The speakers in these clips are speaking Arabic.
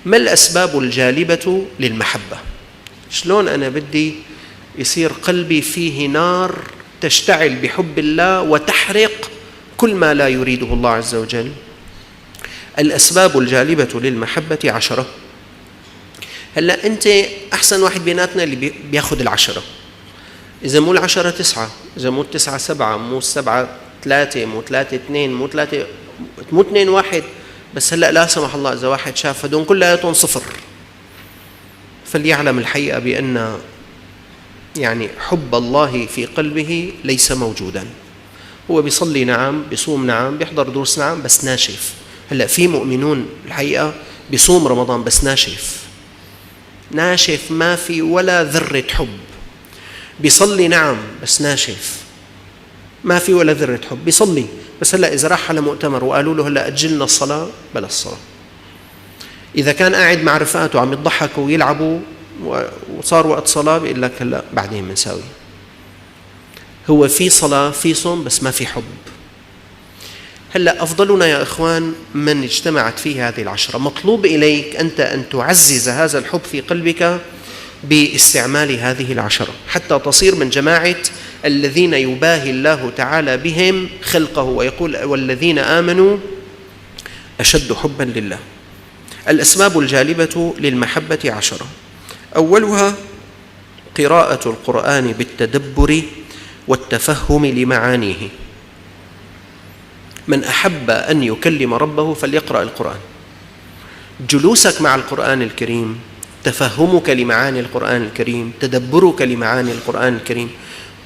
ما الأسباب الجالبة للمحبة؟ شلون أنا بدي يصير قلبي فيه نار تشتعل بحب الله وتحرق كل ما لا يريده الله عز وجل؟ الأسباب الجالبة للمحبة 10. هلأ أنت أحسن واحد بيناتنا اللي بياخد 10. إذا مو 10 9، إذا مو 9 7، مو 7 3، مو 3 2، مو 3، مو 2 1. بس هلأ لا سمح الله إذا واحد شاف هدول كلياتهم 0، فليعلم الحقيقة بأن يعني حب الله في قلبه ليس موجودا. هو بيصلي نعم، بيصوم نعم، بيحضر دروس نعم، بس ناشف. هلأ في مؤمنون الحقيقة بيصوم رمضان بس ناشف، ما في ولا ذرة حب. بيصلي نعم بس ناشف، ما في ولا ذرة حب. بيصلي بس هلأ إذا راح على مؤتمر وقالوا له هلأ أجلنا الصلاة، بلا الصلاة. إذا كان قاعد مع رفقاته عم يضحكوا ويلعبوا وصار وقت صلاة، بيقول لك هلأ بعدين بنساوي. هو في صلاة في صوم بس ما في حب. هلأ أفضلنا يا إخوان من اجتمعت فيه هذه 10. مطلوب إليك أنت أن تعزز هذا الحب في قلبك باستعمال هذه 10 حتى تصير من جماعة الذين يباهي الله تعالى بهم خلقه ويقول والذين آمنوا أشد حبا لله. الأسباب الجالبة للمحبة 10. أولها قراءة القرآن بالتدبر والتفهم لمعانيه. من أحب أن يكلم ربه فليقرأ القرآن. جلوسك مع القرآن الكريم، تفهمك لمعاني القرآن الكريم، تدبرك لمعاني القرآن الكريم،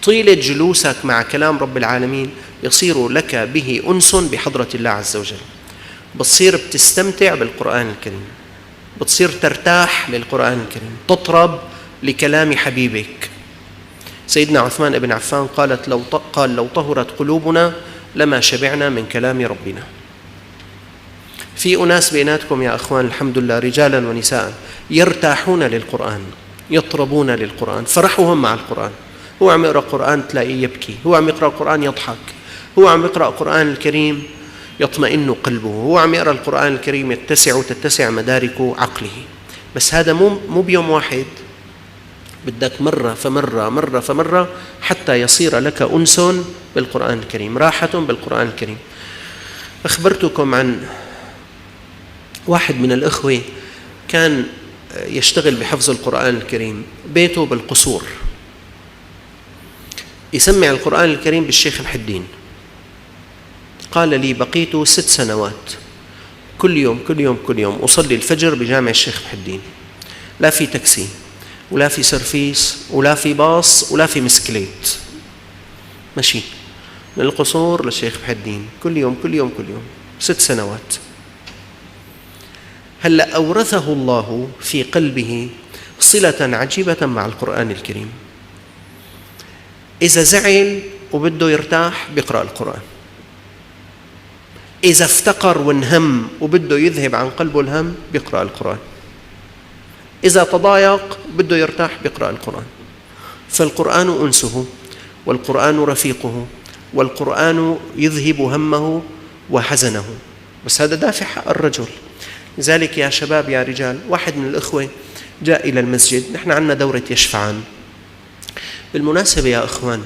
طيلة جلوسك مع كلام رب العالمين يصير لك به أنس بحضرة الله عز وجل. بتصير بتستمتع بالقرآن الكريم، بتصير ترتاح للقرآن الكريم، تطرب لكلام حبيبك. سيدنا عثمان بن عفان قال لو طهرت قلوبنا لما شبعنا من كلام ربنا. في أناس بيناتكم يا أخوان الحمد لله رجالا ونساء يرتاحون للقرآن، يطربون للقرآن، فرحهم مع القرآن. هو عم يقرأ القرآن تلاقيه يبكي، هو عم يقرأ القرآن يضحك، هو عم يقرأ القرآن الكريم يطمئن قلبه، هو عم يقرأ القرآن الكريم تتسع مدارك عقله. بس هذا مو بيوم واحد، بدك مرة فمرة حتى يصير لك أنس بالقرآن الكريم، راحة بالقرآن الكريم. أخبرتكم عن واحد من الأخوة كان يشتغل بحفظ القرآن الكريم، بيته بالقصور، يسمع القرآن الكريم بالشيخ محدين. قال لي بقيت 6 سنوات كل يوم أصلي الفجر بجامع الشيخ محدين، لا في تاكسي ولا في سرفيس ولا في باص ولا في مسكليت، ماشي من القصور للشيخ محدين كل يوم 6 سنوات. هلأ أورثه الله في قلبه صلة عجيبة مع القرآن الكريم. إذا زعل وبده يرتاح بيقرأ القرآن، إذا افتقر وانهم وبده يذهب عن قلبه الهم بيقرأ القرآن، إذا تضايق بده يرتاح بيقرأ القرآن. فالقرآن أنسه، والقرآن رفيقه، والقرآن يذهب همه وحزنه. بس هذا دافع حق الرجل. لذلك يا شباب يا رجال، واحد من الأخوة جاء إلى المسجد، نحن عندنا دورة يشفعان. بالمناسبة يا أخوان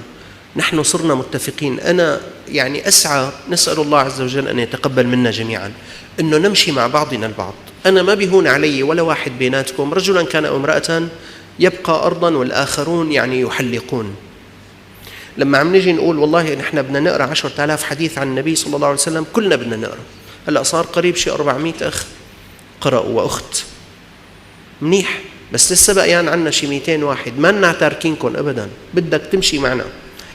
نحن صرنا متفقين، أنا يعني أسعى، نسأل الله عز وجل أن يتقبل منا جميعا أنه نمشي مع بعضنا البعض. أنا ما بيهون علي ولا واحد بيناتكم رجلا كان أو امرأة يبقى أرضا والآخرون يعني يحلقون. لما عم نجي نقول والله نحن بدنا نقرأ 10,000 حديث عن النبي صلى الله عليه وسلم، كلنا بدنا نقرأ. هلأ صار قريب شيء 400 أخ قرأوا وأخت، منيح، بس لسه بقيان عنا شي 200 واحد، ما لنا تاركينكم أبدا، بدك تمشي معنا،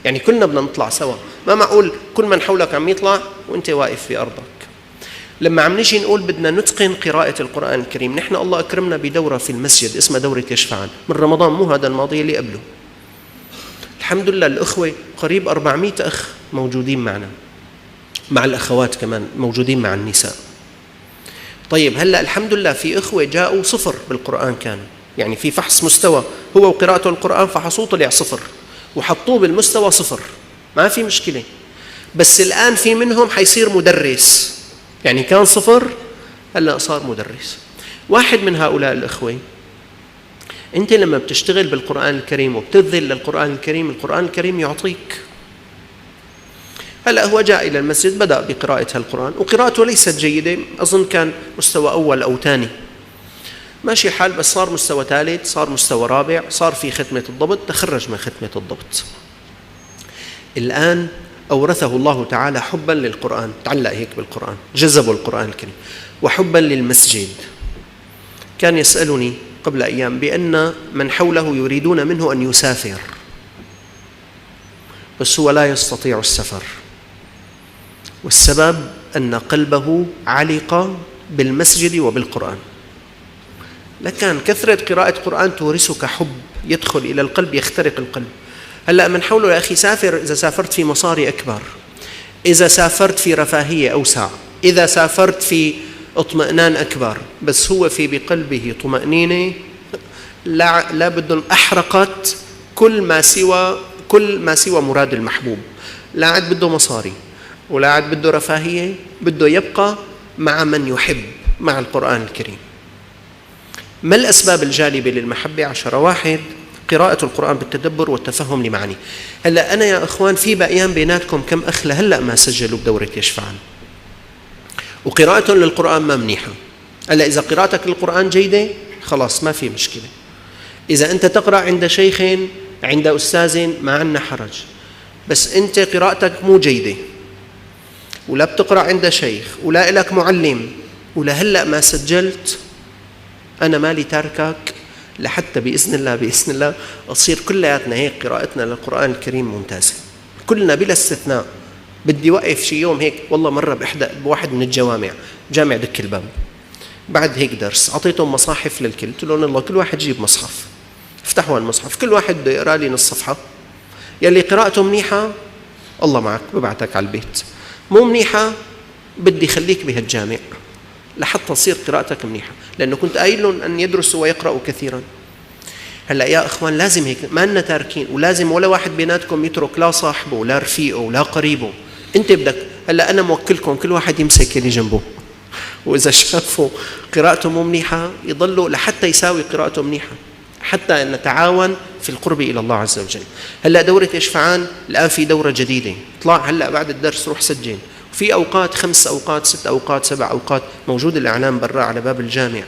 يعني كلنا بدنا نطلع سوا. ما معقول كل من حولك عم يطلع وانت واقف في أرضك. لما عم نجي نقول بدنا نتقن قراءة القرآن الكريم، نحن الله أكرمنا بدورة في المسجد اسمها دورة يشفعان من رمضان، مو هذا الماضي اللي قبله. الحمد لله الأخوة قريب 400 أخ موجودين معنا، مع الأخوات كمان موجودين مع النساء. طيب هلأ الحمد لله في أخوة جاءوا 0 بالقرآن، كانوا يعني في فحص مستوى هو وقراءته القرآن فحصوه طلع 0 وحطوه بالمستوى 0، ما في مشكلة. بس الآن في منهم حيصير مدرس، يعني كان 0 هلأ صار مدرس. واحد من هؤلاء الإخوة، أنت لما بتشتغل بالقرآن الكريم وبتذل للقرآن الكريم، القرآن الكريم يعطيك. هلأ هو جاء إلى المسجد بدأ بقراءة القرآن، وقراءته ليست جيدة، أظن كان مستوى أول أو ثاني، ماشي حال، بس صار مستوى ثالث، صار مستوى رابع، صار في ختمة الضبط، تخرج من ختمة الضبط. الآن أورثه الله تعالى حبا للقرآن، تعلق هيك بالقرآن، جذبه القرآن الكريم، وحبا للمسجد. كان يسألني قبل أيام بأن من حوله يريدون منه أن يسافر، بس هو لا يستطيع السفر، والسبب أن قلبه علق بالمسجد وبالقرآن. لكن كثرة قراءة القرآن تورثك حب يدخل إلى القلب، يخترق القلب. هلأ من حوله يا أخي سافر، إذا سافرت في مصاري أكبر، إذا سافرت في رفاهية أوسع، إذا سافرت في اطمئنان أكبر، بس هو في بقلبه طمأنينة لا بدهم، أحرقت كل ما سوى مراد المحبوب. لا عاد بده مصاري ولا عاد بده رفاهية، بده يبقى مع من يحب، مع القرآن الكريم. ما الأسباب الجالبة للمحبة؟ 10. 1. قراءة القرآن بالتدبر والتفهم لمعانيه. هلأ أنا يا أخوان في بقيان بيناتكم كم أخ هلأ ما سجلوا بدورة يشفعان، وقراءتهم للقرآن ما منيحة. هلأ إذا قراءتك للقرآن جيدة خلاص ما في مشكلة. إذا أنت تقرأ عند شيخ عند أستاذ ما عندنا حرج، بس أنت قراءتك مو جيدة ولا بتقرأ عند شيخ ولا إلك معلم ولا هلأ ما سجلت، أنا مالي تاركك لحتى بإذن الله أصير كلياتنا هيك قراءتنا للقرآن الكريم ممتازة كلنا بلا استثناء. بدي وقف شي يوم هيك، والله مرة بواحد من الجوامع، جامع دك الباب، بعد هيك درس أعطيتهم مصاحف للكل، قلت لهم الله كل واحد جيب مصحف، افتحوا المصحف، كل واحد بده يقرأ لي نص صفحة، يلي قراءته منيحة الله معك ببعتك على البيت، مو منيحة بدي خليك بهالجامع لحتى تصير قراءتك منيحة، لأنه كنت قايل لهم أن يدرسوا ويقرأوا كثيرا. هلأ يا إخوان لازم هيك، ما لنا تاركين، ولازم ولا واحد بيناتكم يترك لا صاحبه ولا رفيقه ولا قريبه. أنت بدك هلأ أنا موكلكم كل واحد يمسك اللي جنبه، وإذا شافوا قراءته مو منيحة يضلوا لحتى يساوي قراءته منيحة، حتى نتعاون في القرب إلى الله عز وجل. هلأ دورة يشفعان الآن في دورة جديدة، اطلع هلأ بعد الدرس روح سجل، في أوقات 5 أوقات 6 أوقات 7 أوقات، موجود الإعلام برا على باب الجامع.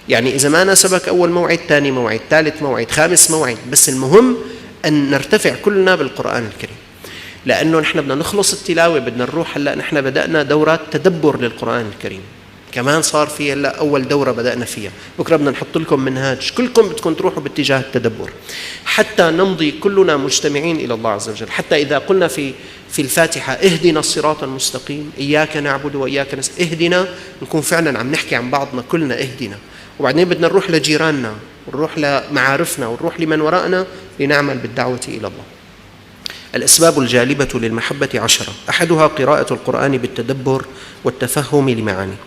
يعني إذا ما ناسبك أول موعد، ثاني موعد، ثالث موعد، خامس موعد، بس المهم أن نرتفع كلنا بالقرآن الكريم، لأنه نحن بدنا نخلص التلاوة، بدنا نروح. هلأ نحن بدأنا دورات تدبر للقرآن الكريم، كمان صار في هلأ أول دورة بدأنا فيها، بكرة بدنا نحط لكم منهاج، كلكم بدكم تروحوا باتجاه التدبر حتى نمضي كلنا مجتمعين إلى الله عز وجل. حتى إذا قلنا في الفاتحة اهدنا الصراط المستقيم، إياك نعبد وإياك نستعين، اهدنا، نكون فعلا عم نحكي عن بعضنا كلنا اهدنا، وبعدين بدنا نروح لجيراننا ونروح لمعارفنا ونروح لمن وراءنا لنعمل بالدعوة إلى الله. الأسباب الجالبة للمحبة 10. أحدها قراءة القرآن بالتدبر والتفهم لمعانيه.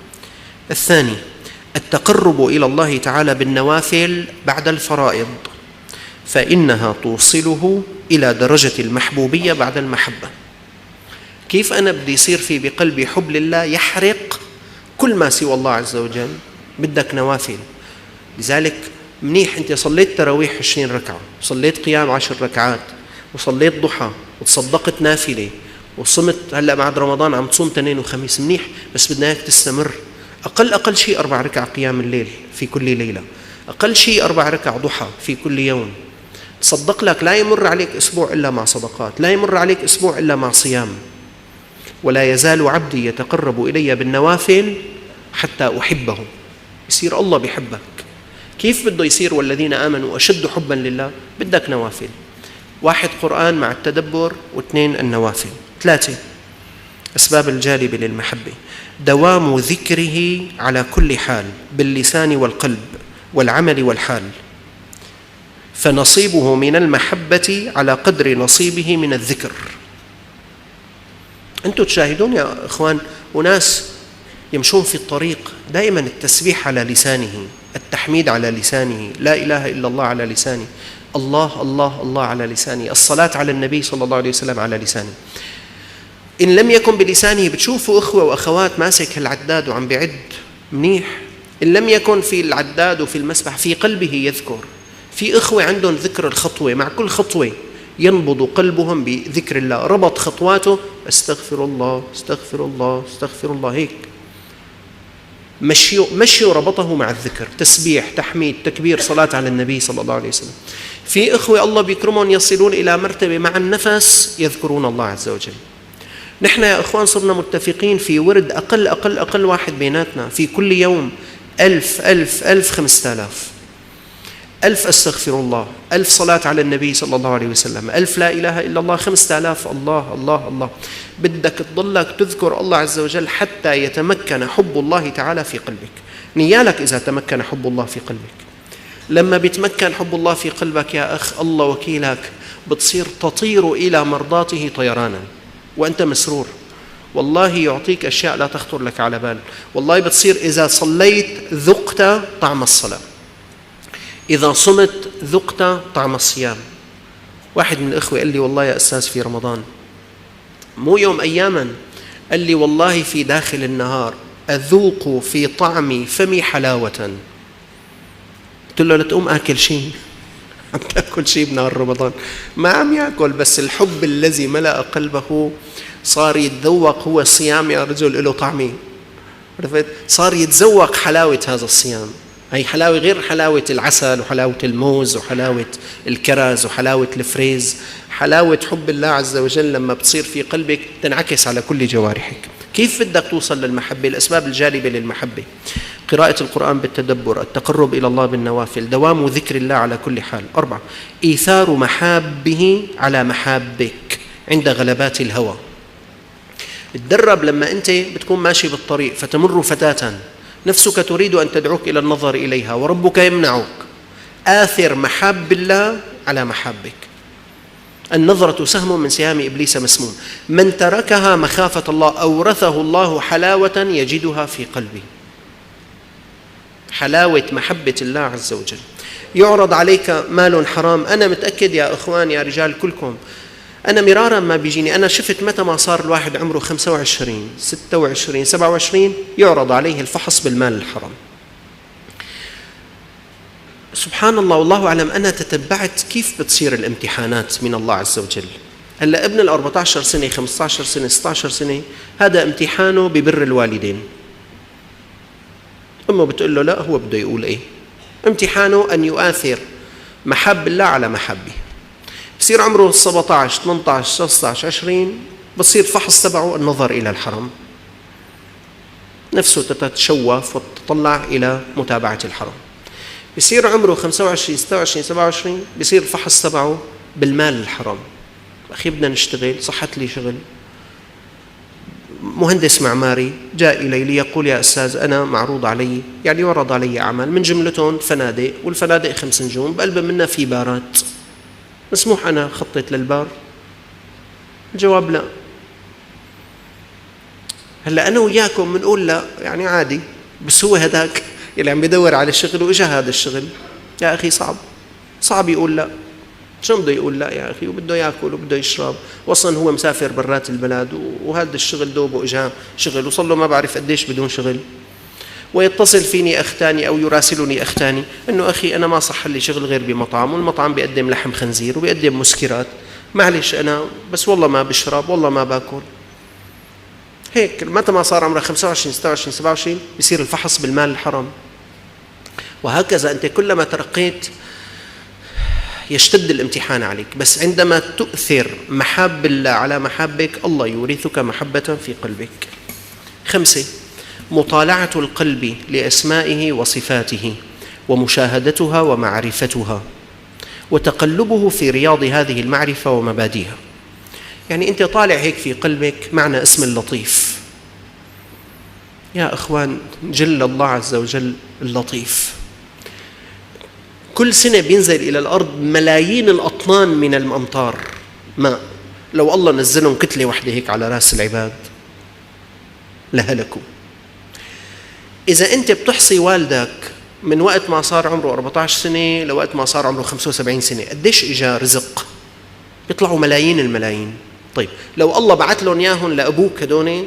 2. التقرب إلى الله تعالى بالنوافل بعد الفرائض، فإنها توصله إلى درجة المحبوبية بعد المحبة. كيف أنا بدي يصير في بقلبي حب لله يحرق كل ما سوى الله عز وجل؟ بدك نوافل. لذلك منيح أنت صليت تراويح 20 ركعة، وصليت قيام 10 ركعات، وصليت ضحى، وتصدقت نافلة، وصمت هلأ بعد رمضان عم تصوم اثنين وخميس، منيح، بس بدنا إياك تستمر. أقل شيء 4 ركع قيام الليل في كل ليلة، أقل شيء 4 ركع ضحى في كل يوم. صدق لك لا يمر عليك أسبوع إلا مع صدقات، لا يمر عليك أسبوع إلا مع صيام. ولا يزال عبدي يتقرب إلي بالنوافل حتى أحبه، يصير الله بيحبك. كيف بده يصير؟ والذين آمنوا أشد حبا لله. بدك نوافل، 1 قرآن مع التدبر، و2 النوافل. 3 أسباب الجالبة للمحبة: دوام ذكره على كل حال باللسان والقلب والعمل والحال، فنصيبه من المحبة على قدر نصيبه من الذكر. أنتم تشاهدون يا إخوان وناس يمشون في الطريق دائما التسبيح على لسانه، التحميد على لسانه، لا إله إلا الله على لسانه، الله الله الله على لسانه، الصلاة على النبي صلى الله عليه وسلم على لسانه. إن لم يكن بلسانه بتشوفوا إخوة وأخوات ماسك العداد وعم بيعد منيح، إن لم يكن في العداد وفي المسبح في قلبه يذكر. في إخوة عندهم ذكر الخطوة، مع كل خطوة ينبض قلبهم بذكر الله، ربط خطواته استغفر الله استغفر الله استغفر الله، هيك مشيوا ربطه مع الذكر، تسبيح تحميد تكبير صلاة على النبي صلى الله عليه وسلم. في إخوة الله بيكرمهم يصلون إلى مرتبة مع النفس يذكرون الله عز وجل. نحن يا إخوان صرنا متفقين في ورد أقل واحد بيناتنا في كل يوم 1000 5000 1000 أستغفر الله، 1000 صلاة على النبي صلى الله عليه وسلم، 1000 لا إله إلا الله، 5000 الله الله الله. بدك تضلك تذكر الله عز وجل حتى يتمكن حب الله تعالى في قلبك. نيالك إذا تمكن حب الله في قلبك. لما بيتمكن حب الله في قلبك يا أخ الله وكيلك بتصير تطير إلى مرضاته طيرانا وأنت مسرور. والله يعطيك أشياء لا تخطر لك على بال. والله بتصير إذا صليت ذقت طعم الصلاة، إذا صمت ذقت طعم الصيام. واحد من الإخوة قال لي والله يا أستاذ في رمضان مو يوم أياما، قال لي والله في داخل النهار أذوق في طعم فمي حلاوة. قلت له لا تقوم آكل شيء، عم تأكل شيء بنهار رمضان؟ ما عم يأكل، بس الحب الذي ملأ قلبه صار يتذوق. هو الصيام يا رجل له طعمه، عرفت؟ صار يتذوق حلاوة هذا الصيام. هي حلاوة غير حلاوة العسل وحلاوة الموز وحلاوة الكرز وحلاوة الفريز. حلاوة حب الله عز وجل لما بتصير في قلبك تنعكس على كل جوارحك. كيف بدك توصل للمحبة؟ الأسباب الجالبة للمحبة: قراءة القرآن بالتدبر، التقرب إلى الله بالنوافل، دوام ذكر الله على كل حال. 4 إيثار محابه على محابك عند غلبات الهوى. تدرب لما أنت بتكون ماشي بالطريق فتمر فتاة نفسك تريد أن تدعوك إلى النظر إليها وربك يمنعك، آثر محاب الله على محابك. النظرة سهم من سهام إبليس مسموم، من تركها مخافة الله أورثه الله حلاوة يجدها في قلبه. حلاوة محبة الله عز وجل. يعرض عليك مال حرام، أنا متأكد يا إخوان يا رجال كلكم، أنا مرارا ما بيجيني، أنا شفت متى ما صار الواحد عمره 25 26 27 يعرض عليه الفحص بالمال الحرام. سبحان الله والله أعلم. أنا تتبعت كيف بتصير الامتحانات من الله عز وجل. هلأ ابن 14 سنة 15 سنة 16 سنة هذا امتحانه ببر الوالدين. أمه بتقول له لا، هو بده يقول إيه؟ امتحانه أن يؤثر محب الله على محبه. بصير عمره 17 18 16 20 بصير فحص تبعه النظر إلى الحرام، نفسه تتشوف وتطلع إلى متابعة الحرام. بصير عمره 25 26 27 بصير الفحص تبعه بالمال الحرام. أخي بدنا نشتغل، صحت لي شغل. مهندس معماري جاء إلي ليقول يا أستاذ أنا معروض علي، يعني يعرض علي أعمال من جملتهم فنادق، والفنادق 5 نجوم بقلب منها في بارات، مسموح أنا خطيت للبار؟ الجواب لا. هلأ أنا وياكم بنقول لا، يعني عادي، بس هو هداك اللي عم بدور على الشغل وإجا هذا الشغل. يا أخي صعب يقول لا. شو بده يقول لا يا أخي؟ وبده يأكل وبده يشرب، وصلا هو مسافر برات البلد وهذا الشغل دوبه إجا شغل وصل له ما بعرف قديش بدون شغل. ويتصل فيني أخ تاني أو يراسلني أخ تاني إنه أخي أنا ما صح لي شغل غير بمطعم، والمطعم بيقدم لحم خنزير وبيقدم مسكرات، معلش أنا بس والله ما بشرب والله ما باكل. هيك متى ما صار عمره 25 26 27 بيصير الفحص بالمال الحرام. وهكذا أنت كلما ترقيت يشتد الامتحان عليك. بس عندما تؤثر محاب الله على محبك الله يورثك محبة في قلبك. 5 مطالعة القلب لأسمائه وصفاته ومشاهدتها ومعرفتها وتقلبه في رياض هذه المعرفة ومبادئها. يعني أنت طالع هيك في قلبك معنى اسم اللطيف. يا أخوان جل الله عز وجل اللطيف. كل سنة بينزل إلى الأرض ملايين الأطنان من الأمطار ماء، لو الله نزلهم كتلة واحدة هيك على رأس العباد لهلكوا. إذا أنت بتحصي والدك من وقت ما صار عمره 14 سنة لوقت ما صار عمره 75 سنة قديش إجا رزق؟ بيطلعوا ملايين الملايين. طيب لو الله بعت لهم ياهن لأبوك هدوني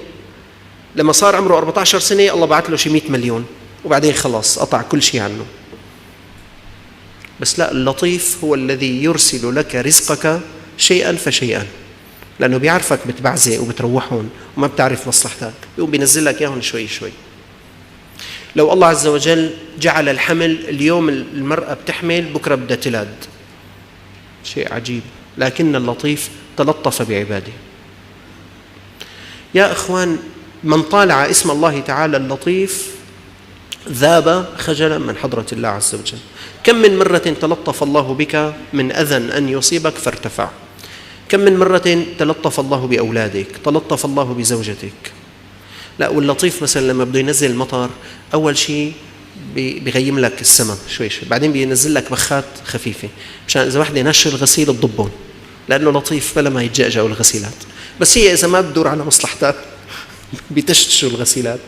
لما صار عمره 14 سنة الله بعت له شي 100 مليون، وبعدين خلاص قطع كل شيء عنه. بس لا، اللطيف هو الذي يرسل لك رزقك شيئا فشيئا، لأنه بيعرفك بتبعزق وبتروحون وما بتعرف مصلحتك، يقوم بينزل لك إياهم شوي شوي. لو الله عز وجل جعل الحمل اليوم المرأة بتحمل بكرة بدها تلد، شيء عجيب، لكن اللطيف تلطف بعباده. يا إخوان، من طالع اسم الله تعالى اللطيف ذاب خجلا من حضرة الله عز وجل. كم من مرة تلطف الله بك من أذى أن يصيبك فارتفع، كم من مرة تلطف الله بأولادك، تلطف الله بزوجتك. لا، واللطيف مثلا لما بده ينزل المطر أول شيء بيغيم لك السماء شوي شوي، بعدين بينزل لك بخات خفيفة مشان إذا واحدة نشر الغسيل تضبهم، لأنه لطيف بلا ما يتجأجأوا الغسيلات. بس هي إذا ما بدور على مصلحتها بتشتشوا الغسيلات،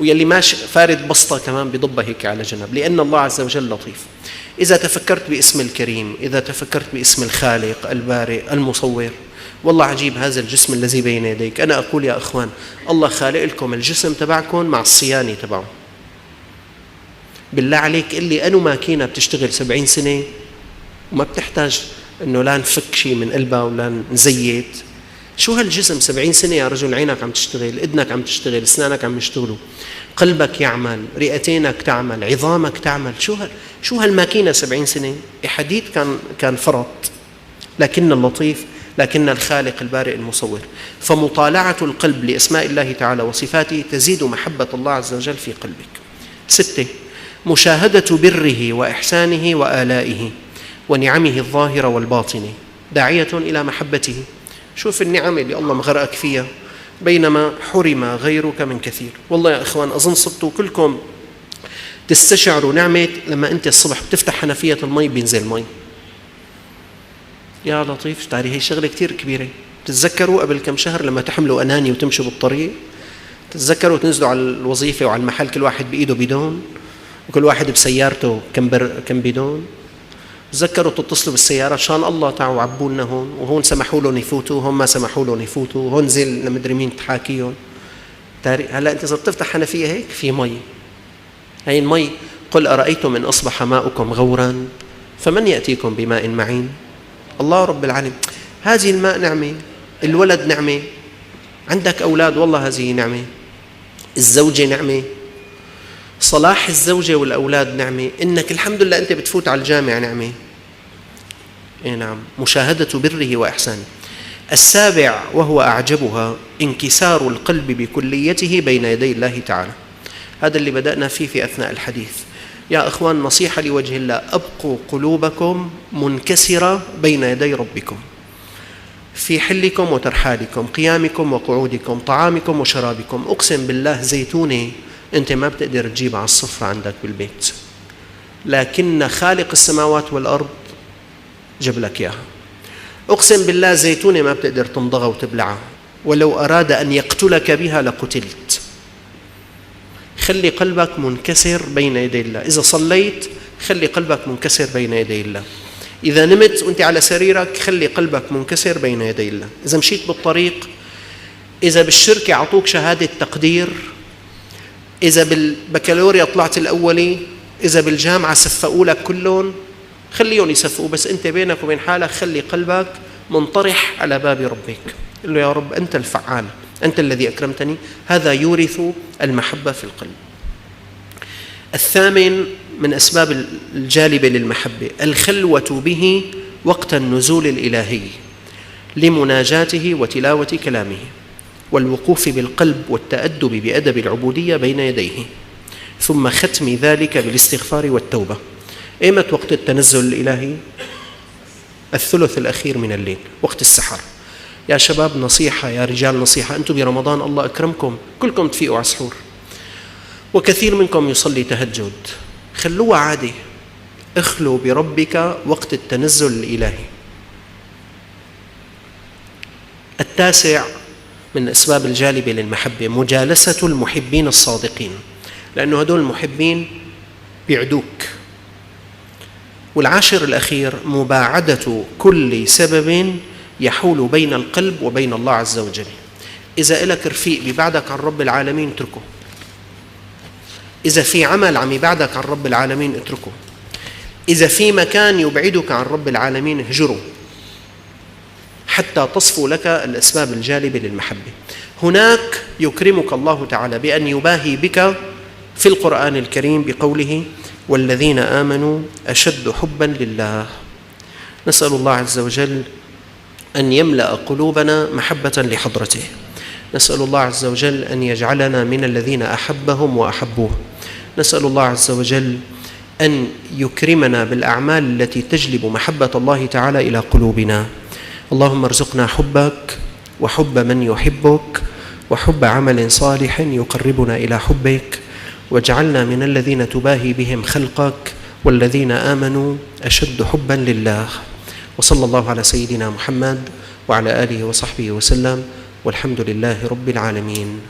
ويلي ماشي فارد بسطة كمان بيضبها هيك على جنب، لأن الله عز وجل لطيف. إذا تفكرت باسم الكريم، إذا تفكرت باسم الخالق البارئ المصور، والله عجيب هذا الجسم الذي بين يديك. أنا أقول يا أخوان، الله خالق لكم الجسم تبعكم مع الصيانة تبعه. بالله عليك اللي أنو ماكينة بتشتغل 70 سنة وما بتحتاج أنه لا نفك شيء من قلبها ولا نزيت. شو هالجسم 70 سنة يا رجل؟ عينك عم تشتغل، إذنك عم تشتغل، أسنانك عم يشتغلوا، قلبك يعمل، رئتينك تعمل، عظامك تعمل. شو هالماكينة 70 سنة؟ حديد كان فرط. لكن اللطيف، لكن الخالق البارئ المصور. فمطالعة القلب لأسماء الله تعالى وصفاته تزيد محبة الله عز وجل في قلبك. 6، مشاهدة بره وإحسانه وآلائه ونعمه الظاهرة والباطنة داعية إلى محبته. شوف النعم اللي الله مغرقك فيها بينما حرم غيرك من كثير. والله يا إخوان، أظن صرتوا كلكم تستشعروا نعمة لما أنت الصبح بتفتح حنفية المي بينزل مي. يا لطيف، تعالي هي شغلة كتير كبيرة. تتذكروا قبل كم شهر لما تحملوا أناني وتمشوا بالطريق، تتذكروا تنزلوا على الوظيفة وعلى المحل كل واحد بإيده بدون، وكل واحد بسيارته كم بدون. تذكروا تتصلوا بالسيارة شان الله تعالوا عبونا هون، وهون سمحوا لهم يفوتوا وهم ما سمحوا لهم يفوتوا، وهون نزل لمدري مين تحاكيهم. هلا أنت صرت تفتح حنفية هيك في مي، هي المي. قل أرأيتم إن أصبح ماؤكم غورا فمن يأتيكم بماء معين؟ الله رب العالمين. هذه الماء نعمة، الولد نعمة، عندك أولاد والله هذه نعمة، الزوجة نعمة، صلاح الزوجة والأولاد نعمة، إنك الحمد لله أنت بتفوت على الجامعة نعمة. نعم، مشاهدة بره وإحسانه. 7 وهو أعجبها انكسار القلب بكليته بين يدي الله تعالى. هذا اللي بدأنا فيه في أثناء الحديث. يا أخوان، نصيحة لوجه الله، أبقوا قلوبكم منكسرة بين يدي ربكم في حلكم وترحالكم، قيامكم وقعودكم، طعامكم وشرابكم. أقسم بالله زيتونة أنت ما بتقدر تجيب على الصفر عندك بالبيت، لكن خالق السماوات والأرض جاب لك إياها. أقسم بالله زيتونة ما بتقدر تمضغها وتبلعها، ولو أراد أن يقتلك بها لقتلت. خلي قلبك منكسر بين يدي الله. إذا صليت خلي قلبك منكسر بين يدي الله. إذا نمت وأنت على سريرك خلي قلبك منكسر بين يدي الله. إذا مشيت بالطريق، إذا بالشركة عطوك شهادة تقدير، إذا بالبكالوريا طلعت الأولي، إذا بالجامعة صفقوا لك كلهم، خليهم يصفقوا، بس أنت بينك وبين حالك خلي قلبك منطرح على باب ربك. قل له يا رب أنت الفعال، أنت الذي أكرمتني. هذا يورث المحبة في القلب. 8 من أسباب الجالبة للمحبة الخلوة به وقت النزول الإلهي لمناجاته وتلاوة كلامه، والوقوف بالقلب والتأدب بأدب العبودية بين يديه، ثم ختم ذلك بالاستغفار والتوبة. إيمة وقت التنزل الإلهي؟ الثلث الأخير من الليل، وقت السحر. يا شباب نصيحة، يا رجال نصيحة، أنتم برمضان الله أكرمكم كلكم تفيقوا على السحور، وكثير منكم يصلي تهجد. خلوها عادي، اخلوا بربك وقت التنزل الإلهي. 9 من أسباب الجالبة للمحبة مجالسة المحبين الصادقين، لأنه هدول المحبين بيعدوك. 10 الأخير مباعدة كل سبب يحول بين القلب وبين الله عز وجل. إذا إلك رفيق ببعدك عن رب العالمين اتركه، إذا في عمل عم يبعدك عن رب العالمين اتركه، إذا في مكان يبعدك عن رب العالمين اهجره، حتى تصفو لك الأسباب الجالبة للمحبة. هناك يكرمك الله تعالى بأن يباهي بك في القرآن الكريم بقوله: والذين آمنوا أشد حبا لله. نسأل الله عز وجل أن يملأ قلوبنا محبة لحضرته، نسأل الله عز وجل أن يجعلنا من الذين أحبهم وأحبوه، نسأل الله عز وجل أن يكرمنا بالأعمال التي تجلب محبة الله تعالى إلى قلوبنا. اللهم ارزقنا حبك وحب من يحبك وحب عمل صالح يقربنا إلى حبك، واجعلنا من الذين تباهي بهم خلقك والذين آمنوا أشد حبا لله. وصلى الله على سيدنا محمد وعلى آله وصحبه وسلم، والحمد لله رب العالمين.